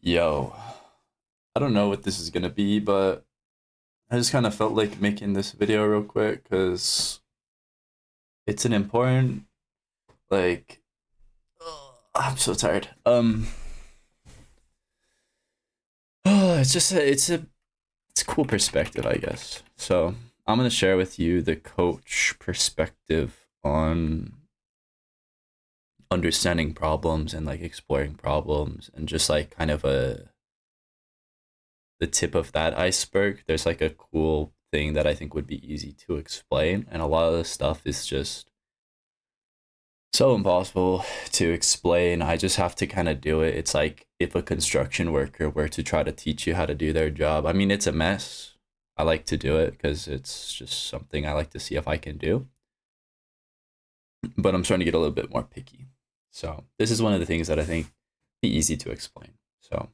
Yo, I don't know what this is gonna be, but I just kind of felt like making this video real quick because it's an important, like, I'm so tired. It's just it's a cool perspective, I guess. So I'm gonna share with you the coach perspective on understanding problems and like exploring problems and just like kind of the tip of that iceberg. There's like a cool thing that I think would be easy to explain, and a lot of the stuff is just so impossible to explain. I just have to kind of do it. It's like if a construction worker were to try to teach you how to do their job. I mean, it's a mess. I like to do it because it's just something I like to see if I can do. But I'm starting to get a little bit more picky. So this is one of the things that I think be easy to explain. So,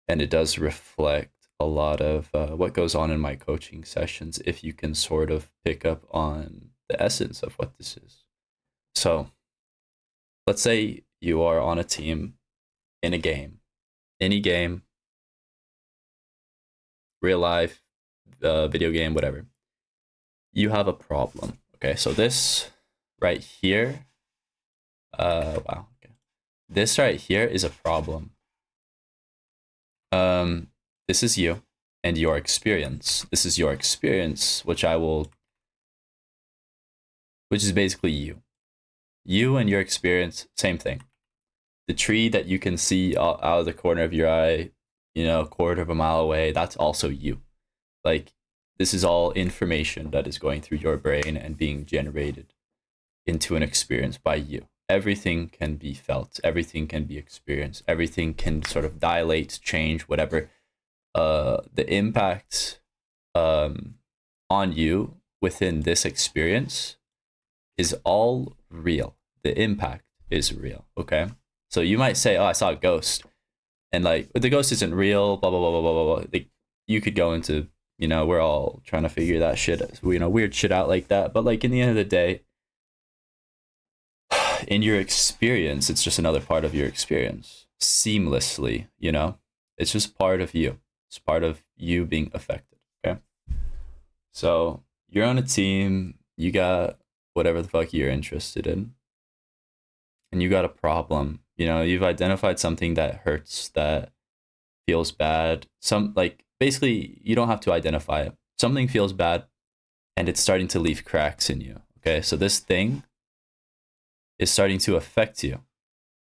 and it does reflect a lot of what goes on in my coaching sessions if you can sort of pick up on the essence of what this is. So, let's say you are on a team in a game, any game, real life, video game, whatever. You have a problem. Okay, so this right here, wow, okay. This right here is a problem. This is you and your experience. This is your experience, which is basically you. You and your experience, same thing. The tree that you can see out of the corner of your eye, a quarter of a mile away, that's also you. Like, this is all information that is going through your brain and being generated into an experience by you. Everything can be felt, everything can be experienced, everything can sort of dilate, change, whatever. The impact on you within this experience is all real. The impact is real, okay? So you might say, oh, I saw a ghost. And like, the ghost isn't real, blah, blah, blah, blah, blah, blah. Like, you could go into, we're all trying to figure that shit, weird shit out like that. But like, in the end of the day, in your experience, it's just another part of your experience seamlessly, It's just part of you. It's part of you being affected, okay? So you're on a team, you got whatever the fuck you're interested in, and you got a problem. You've identified something that hurts, that feels bad. Basically, you don't have to identify it. Something feels bad and it's starting to leave cracks in you. Okay, so this thing is starting to affect you.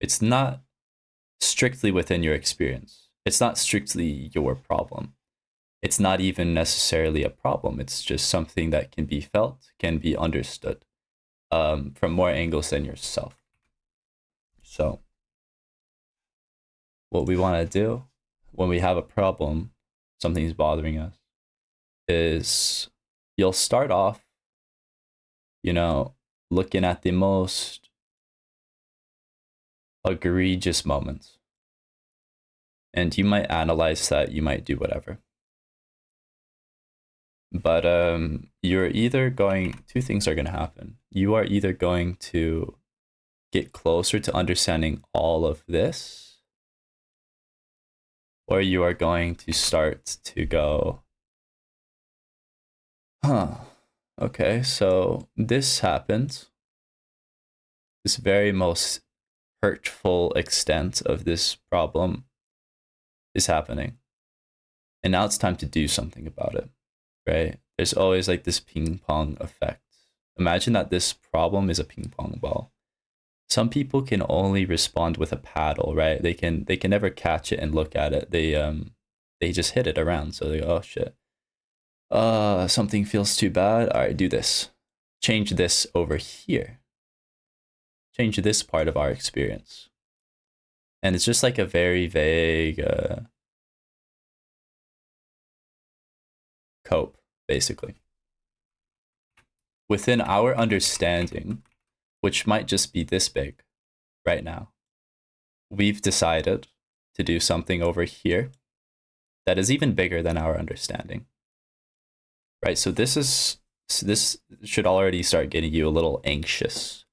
It's not strictly within your experience, it's not strictly your problem. It's not even necessarily a problem. It's just something that can be felt, can be understood from more angles than yourself. So, what we want to do when we have a problem, something's bothering us, is you'll start off, looking at the most egregious moments. And you might analyze that, you might do whatever. But you're either two things are going to happen. You are either going to get closer to understanding all of this, or you are going to start to go, okay, so this happened. This very most hurtful extent of this problem is happening. And now it's time to do something about it, right? There's always like this ping pong effect. Imagine that this problem is a ping pong ball. Some people can only respond with a paddle, right? They can never catch it and look at it. They just hit it around. So they go, oh shit. Something feels too bad. All right, do this. Change this over here. Change this part of our experience. And it's just like a very vague cope, basically. Within our understanding, which might just be this big right now, we've decided to do something over here that is even bigger than our understanding. Right? So this should already start getting you a little anxious.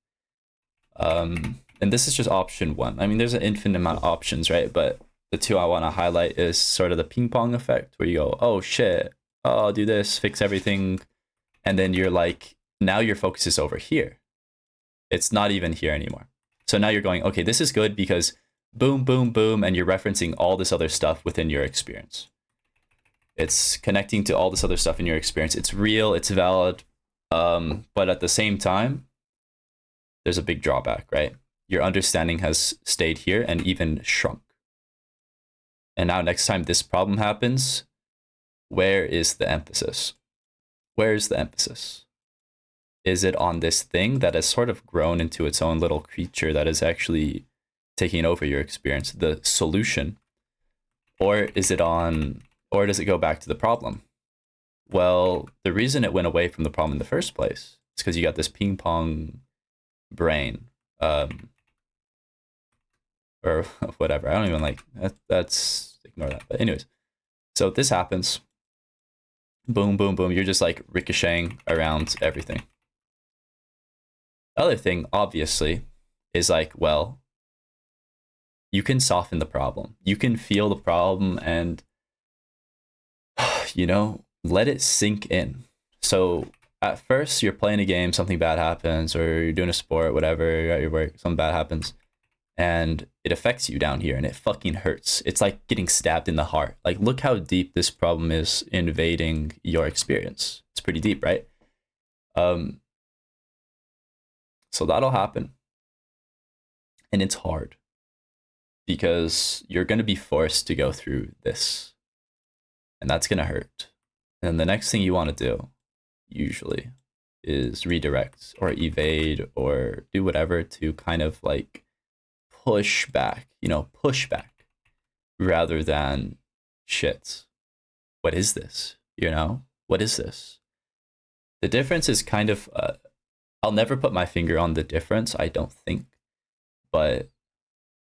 and this is just option one. I mean, there's an infinite amount of options, right? But the two I want to highlight is sort of the ping pong effect, where you go, oh shit, oh, I'll do this, fix everything, and then you're like, now your focus is over here. It's not even here anymore. So now you're going, okay, this is good because boom, boom, boom, and you're referencing all this other stuff within your experience. It's connecting to all this other stuff in your experience. It's real, it's valid, but at the same time, there's a big drawback, right? Your understanding has stayed here and even shrunk. And now next time this problem happens, where is the emphasis? Where is the emphasis? Is it on this thing that has sort of grown into its own little creature that is actually taking over your experience, the solution? Or is it on, or does it go back to the problem? Well, the reason it went away from the problem in the first place is because you got this ping pong brain, or whatever. I don't even like that. That's, ignore that. But anyways, so this happens. Boom, boom, boom. You're just like ricocheting around everything. The other thing, obviously, is like, well, you can soften the problem. You can feel the problem and, you know, let it sink in. So at first you're playing a game, something bad happens, or you're doing a sport, whatever, you're at your work, something bad happens, and it affects you down here and it fucking hurts. It's like getting stabbed in the heart. Like, look how deep this problem is invading your experience. It's pretty deep, right? So that'll happen. And it's hard because you're going to be forced to go through this, and that's going to hurt. And the next thing you want to do, usually, is redirect or evade or do whatever to kind of like push back, push back, rather than shit. What is this? What is this? The difference is kind of, I'll never put my finger on the difference, I don't think, but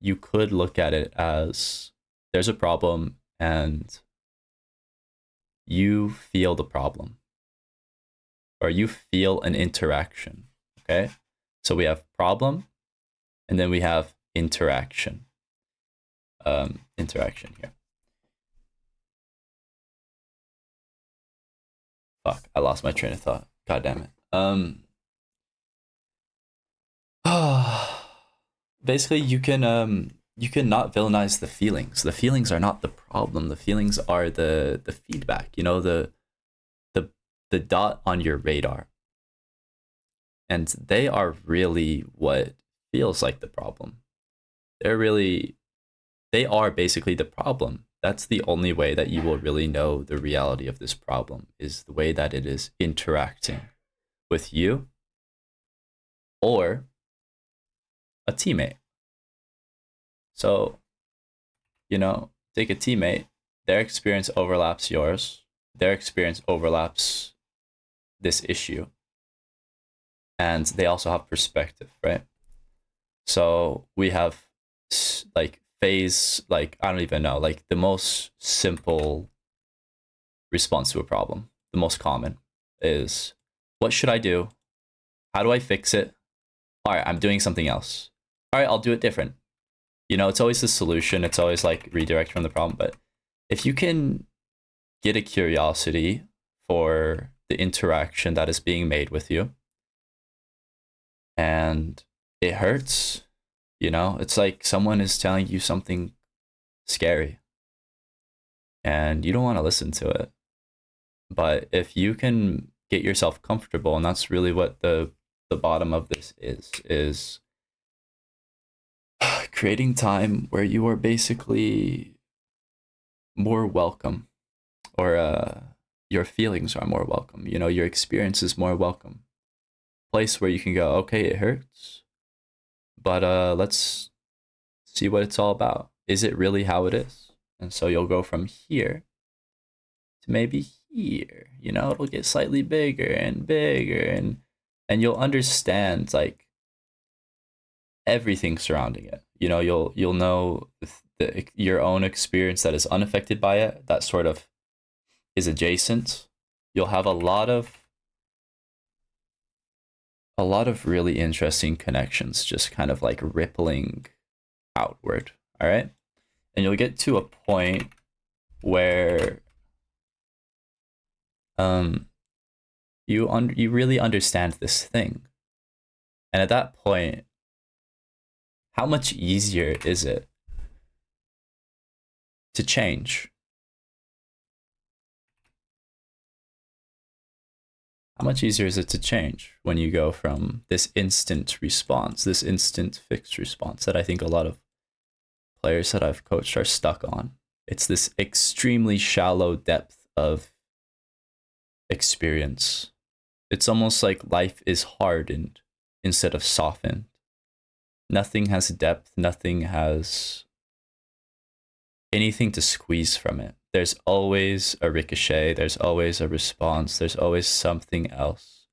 you could look at it as there's a problem and you feel the problem, or you feel an interaction, okay? So we have problem, and then we have interaction. Interaction here. Fuck, I lost my train of thought. God damn it. Basically, you can not villainize the feelings. The feelings are not the problem. The feelings are the feedback. The dot on your radar, and they are really what feels like the problem. They are basically the problem. That's the only way that you will really know the reality of this problem, is the way that it is interacting with you or a teammate. So, take a teammate, their experience overlaps yours, their experience overlaps this issue, and they also have perspective, right? So we have like phase, like, I don't even know, like the most simple response to a problem, the most common is, what should I do? How do I fix it? All right, I'm doing something else. All right, I'll do it different. It's always the solution. It's always like redirect from the problem. But if you can get a curiosity for the interaction that is being made with you, and it hurts, it's like someone is telling you something scary and you don't want to listen to it. But if you can get yourself comfortable, and that's really what the bottom of this is creating time where you are basically more welcome, or your feelings are more welcome. Your experience is more welcome. Place where you can go, okay, it hurts, but let's see what it's all about. Is it really how it is? And so you'll go from here to maybe here. It'll get slightly bigger and bigger, and you'll understand like everything surrounding it. You'll know your own experience that is unaffected by it, that sort of is adjacent. You'll have a lot of a lot of really interesting connections just kind of like rippling outward. All right. And you'll get to a point where you really understand this thing. And at that point, how much easier is it to change? How much easier is it to change when you go from this instant response, this instant fixed response that I think a lot of players that I've coached are stuck on? It's this extremely shallow depth of experience. It's almost like life is hardened instead of softened. Nothing has depth, nothing has anything to squeeze from it. There's always a ricochet, there's always a response, there's always something else.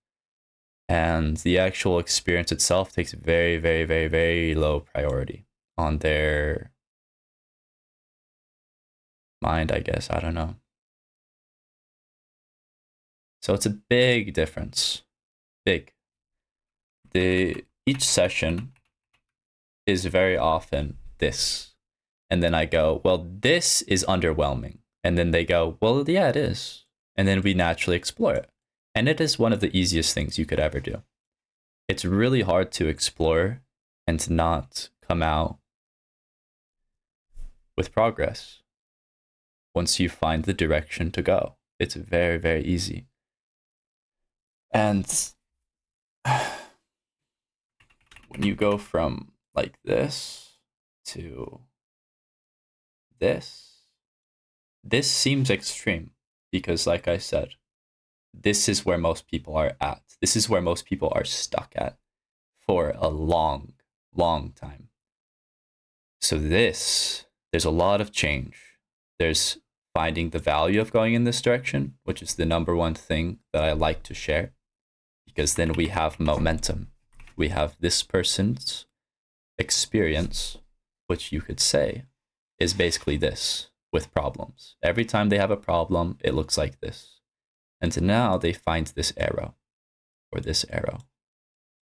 And the actual experience itself takes very, very, very, very low priority on their mind, I guess. I don't know. So it's a big difference. Big. Each session is very often this. And then I go, well, this is underwhelming. And then they go, well, yeah, it is. And then we naturally explore it. And it is one of the easiest things you could ever do. It's really hard to explore and to not come out with progress once you find the direction to go. It's very, very easy. And when you go from like this to this seems extreme because, like I said, this is where most people are at. This is where most people are stuck at for a long, long time. So there's a lot of change. There's finding the value of going in this direction, which is the number one thing that I like to share, because then we have momentum. We have this person's experience, which you could say is basically this with problems. Every time they have a problem, it looks like this. And now they find this arrow or this arrow.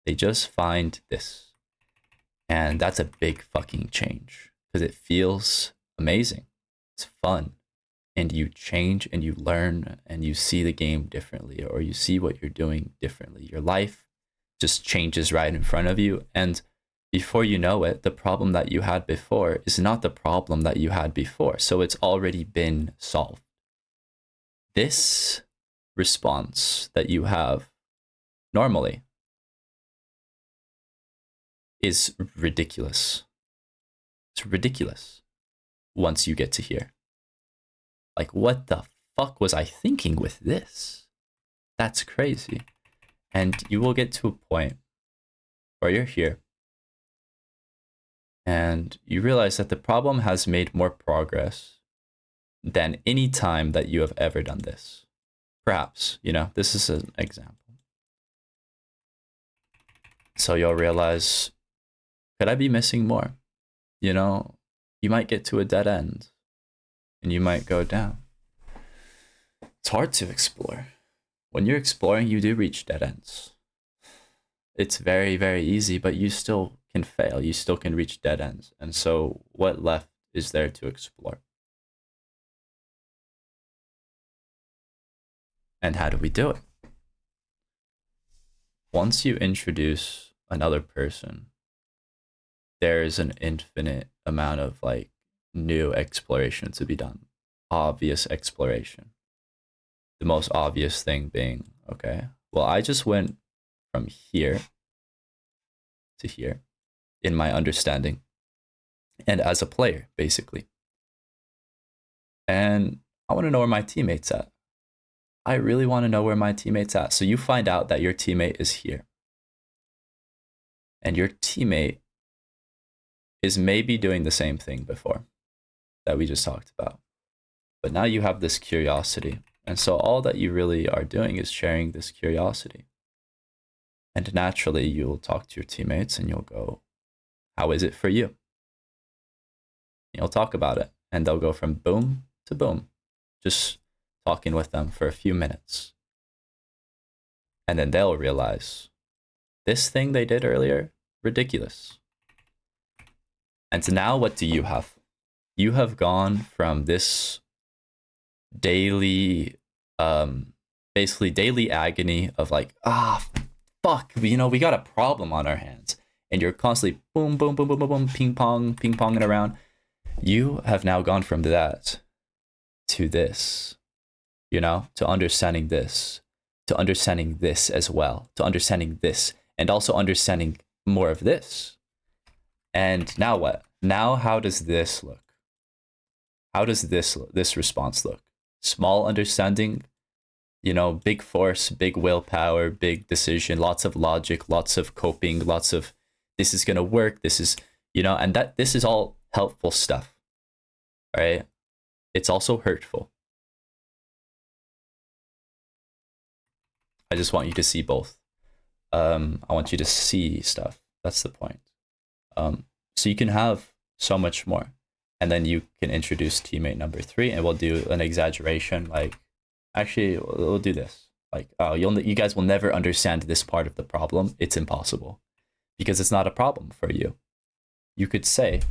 They just find this. And that's a big fucking change because it feels amazing. It's fun. And you change and you learn and you see the game differently, or you see what you're doing differently. Your life just changes right in front of you. And before you know it, the problem that you had before is not the problem that you had before. So it's already been solved. This response that you have normally is ridiculous. It's ridiculous once you get to here. Like, what the fuck was I thinking with this? That's crazy. And you will get to a point where you're here and you realize that the problem has made more progress than any time that you have ever done this. Perhaps, this is an example. So you'll realize, could I be missing more? You might get to a dead end and you might go down. It's hard to explore. When you're exploring, you do reach dead ends. It's very, very easy, but you still can fail. You still can reach dead ends. And so what left is there to explore? And how do we do it? Once you introduce another person, there's an infinite amount of new exploration to be done. Obvious exploration. The most obvious thing being, okay, well, I just went from here to here in my understanding and as a player, basically. And I want to know where my teammate's at. I really want to know where my teammate's at. So you find out that your teammate is here. And your teammate is maybe doing the same thing before that we just talked about. But now you have this curiosity. And so all that you really are doing is sharing this curiosity. And naturally, you'll talk to your teammates and you'll go, how is it for you? You'll talk about it. And they'll go from boom to boom, just talking with them for a few minutes. And then they'll realize this thing they did earlier, ridiculous. And so now what do you have? You have gone from this daily, basically daily agony of like, fuck, we got a problem on our hands. And you're constantly boom, boom, boom, boom, boom, boom, ping ponging around. You have now gone from that to this, to understanding this, to understanding this as well, to understanding this, and also understanding more of this. And now what? Now how does this look? How does this response look? Small understanding, big force, big willpower, big decision, lots of logic, lots of coping, lots of this is gonna work, this is, and that this is all helpful stuff. Right? It's also hurtful. I just want you to see both. I want you to see stuff. That's the point. So you can have so much more. And then you can introduce teammate number 3, and we'll do an exaggeration. Like, actually, we'll do this. Like, oh, you guys will never understand this part of the problem. It's impossible because it's not a problem for you. You could say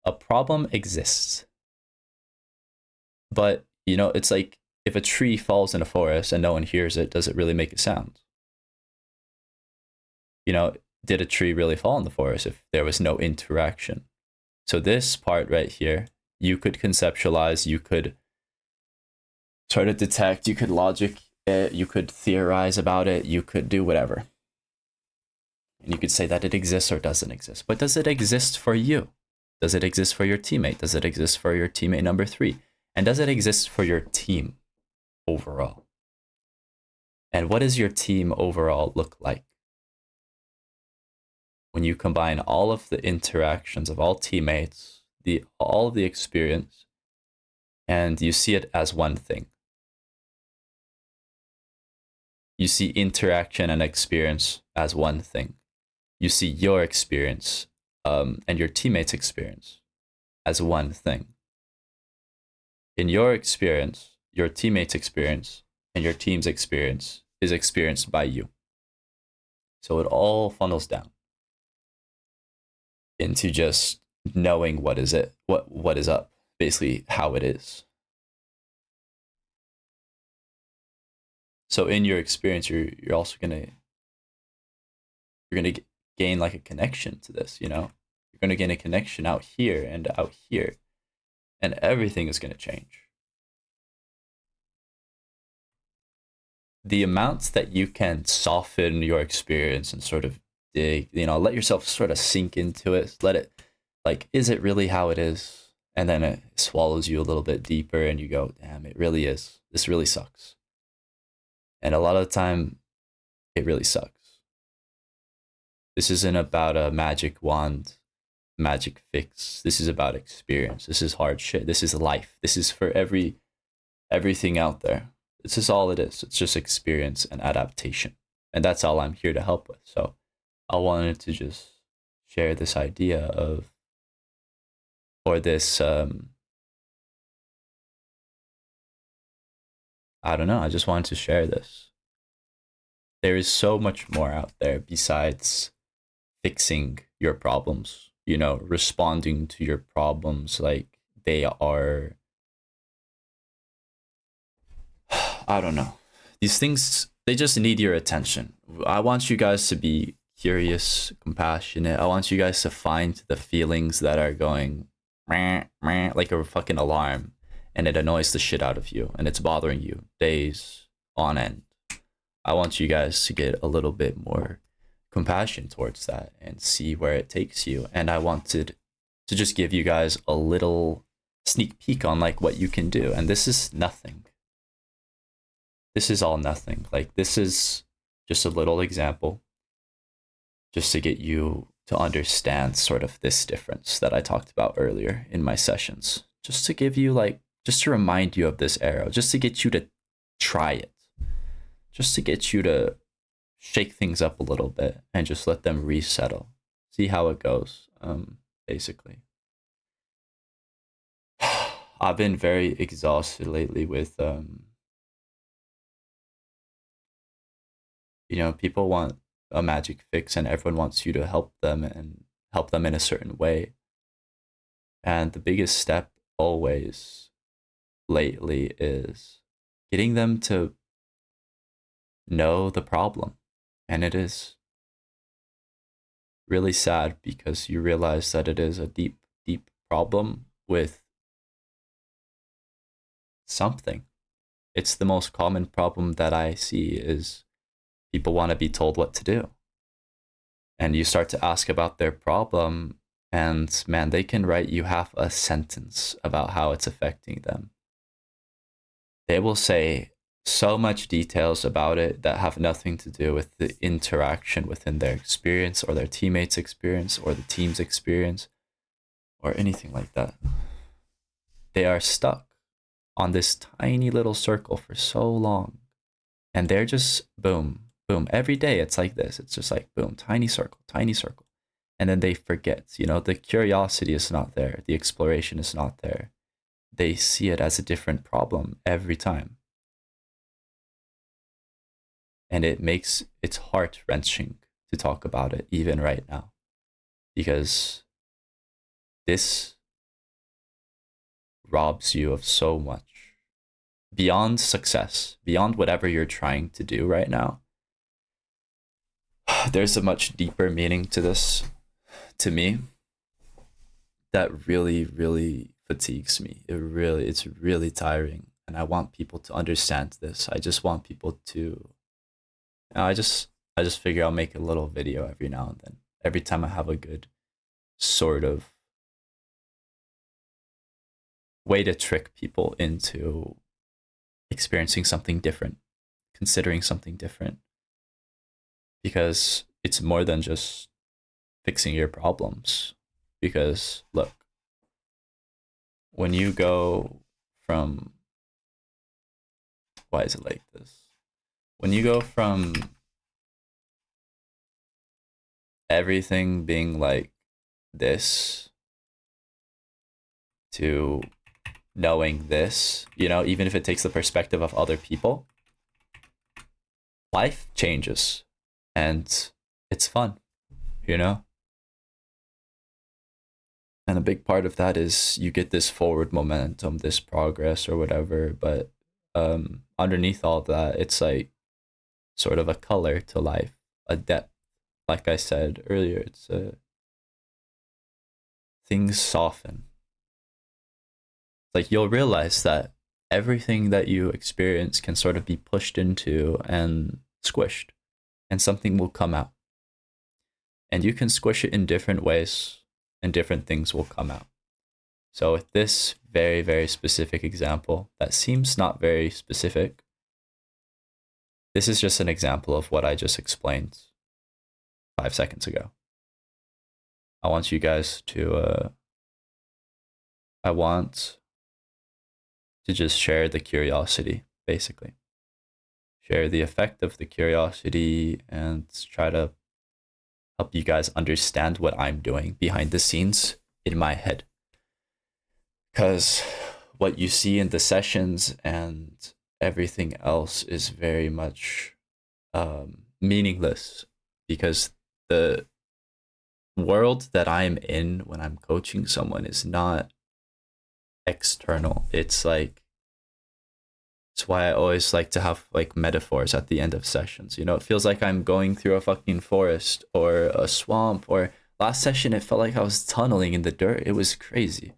a problem exists, but it's like if a tree falls in a forest and no one hears it, does it really make a sound? Did a tree really fall in the forest if there was no interaction? So this part right here, you could conceptualize, you could try to detect, you could logic it, you could theorize about it, you could do whatever. And you could say that it exists or doesn't exist. But does it exist for you? Does it exist for your teammate? Does it exist for your teammate number 3? And does it exist for your team overall? And what does your team overall look like? When you combine all of the interactions of all teammates, all of the experience, and you see it as one thing. You see interaction and experience as one thing. You see your experience and your teammates' experience as one thing. In your experience, your teammates' experience, and your team's experience is experienced by you. So it all funnels down into just knowing what is up, basically how it is. So in your experience, you're also gonna gain like a connection to this. You're gonna gain a connection out here and out here, and everything is gonna change. The amounts that you can soften your experience and sort of dig, let yourself sort of sink into it. Let it, like, is it really how it is? And then it swallows you a little bit deeper and you go, damn, it really is. This really sucks. And a lot of the time, it really sucks. This isn't about a magic wand, magic fix. This is about experience. This is hard shit. This is life. This is for everything out there. This is all it is. It's just experience and adaptation. And that's all I'm here to help with. So I wanted to just share this idea of, or this, I don't know, I just wanted to share this. There is so much more out there besides fixing your problems, responding to your problems like they are, I don't know. These things, they just need your attention. I want you guys to be curious, compassionate. I want you guys to find the feelings that are going meh, meh, like a fucking alarm, and it annoys the shit out of you and it's bothering you days on end. I want you guys to get a little bit more compassion towards that and see where it takes you. And I wanted to just give you guys a little sneak peek on like what you can do. And this is nothing. This is all nothing. Like, this is just a little example just to get you to understand sort of this difference that I talked about earlier in my sessions. Just to give you just to remind you of this arrow, just to get you to try it, just to get you to shake things up a little bit and just let them resettle. See how it goes, basically. I've been very exhausted lately with, people want a magic fix and everyone wants you to help them and help them in a certain way. And the biggest step always lately is getting them to know the problem. And it is really sad because you realize that it is a deep, deep problem with something. It's the most common problem that I see is people want to be told what to do. And you start to ask about their problem, and man, they can write you half a sentence about how it's affecting them. They will say so much details about it that have nothing to do with the interaction within their experience or their teammates' experience or the team's experience or anything like that. They are stuck on this tiny little circle for so long, and they're just boom, boom. Every day it's like this. It's just like boom, tiny circle, tiny circle. And then they forget, the curiosity is not there. The exploration is not there. They see it as a different problem every time. And it makes it's heart-wrenching to talk about it even right now. Because this robs you of so much. Beyond success, beyond whatever you're trying to do right now, there's a much deeper meaning to this, to me, that really, really fatigues me. It's really tiring. And I want people to understand this. I just want people to, I just figure I'll make a little video every now and then. Every time I have a good sort of way to trick people into experiencing something different, considering something different. Because it's more than just fixing your problems. Because look, when you go from, why is it like this? When you go from everything being like this to knowing this, even if it takes the perspective of other people, life changes and it's fun, And a big part of that is you get this forward momentum, this progress or whatever, but underneath all that, it's like sort of a color to life, a depth. Like I said earlier, it's things soften. Like you'll realize that everything that you experience can sort of be pushed into and squished, and something will come out. And you can squish it in different ways, and different things will come out. So with this very, very specific example that seems not very specific, this is just an example of what I just explained 5 seconds ago. I want you guys to, I want to just share the curiosity, basically. Share the effect of the curiosity and try to help you guys understand what I'm doing behind the scenes in my head. Because what you see in the sessions and everything else is very much meaningless, because the world that I'm in when I'm coaching someone is not external. It's like, it's why I always like to have like metaphors at the end of sessions. It feels like I'm going through a fucking forest or a swamp, or last session it felt like I was tunneling in the dirt. It was crazy.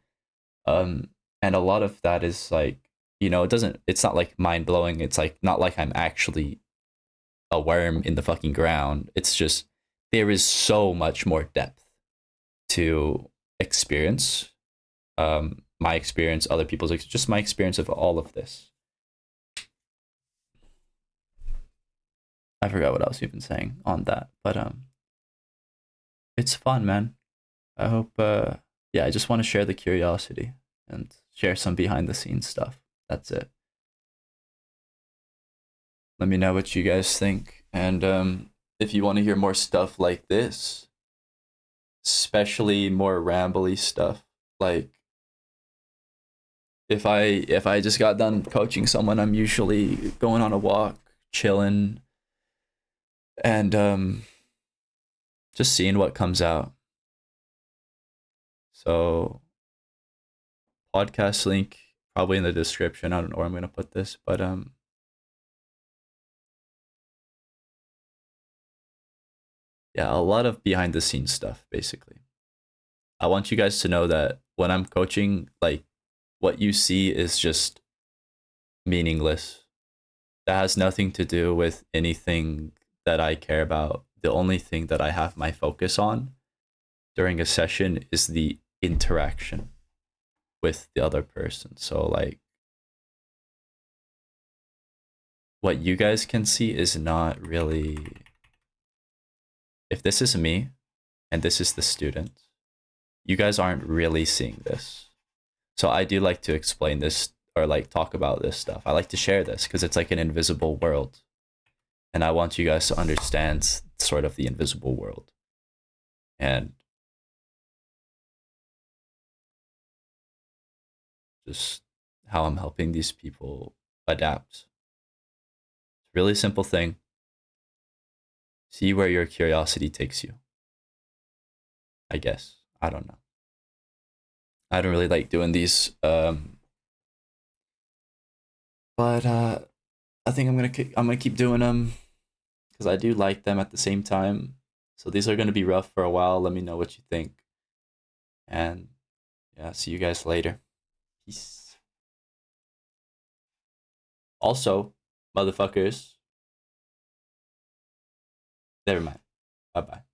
And a lot of that is like, it's not like mind blowing. It's like not like I'm actually a worm in the fucking ground. It's just there is so much more depth to experience. My experience, other people's, just my experience of all of this. I forgot what I was even saying on that, but it's fun, man. I hope yeah, I just want to share the curiosity and share some behind the scenes stuff. That's it. Let me know what you guys think, and if you want to hear more stuff like this, especially more rambly stuff, like if I just got done coaching someone, I'm usually going on a walk, chilling, and just seeing what comes out. So podcast link probably in the description. I don't know where I'm gonna put this, but yeah, a lot of behind the scenes stuff basically. I want you guys to know that when I'm coaching, like what you see is just meaningless. That has nothing to do with anything that I care about. The only thing that I have my focus on during a session is the interaction with the other person. So like what you guys can see is not really, if this is me and this is the student, you guys aren't really seeing this. So I do like to explain this or like talk about this stuff. I like to share this because it's like an invisible world. And I want you guys to understand sort of the invisible world. And just how I'm helping these people adapt. It's a really simple thing. See where your curiosity takes you. I guess. I don't know. I don't really like doing these, but I think I'm gonna keep doing them because I do like them at the same time. So these are gonna be rough for a while. Let me know what you think, and yeah, see you guys later. Peace. Also, motherfuckers. Never mind. Bye bye.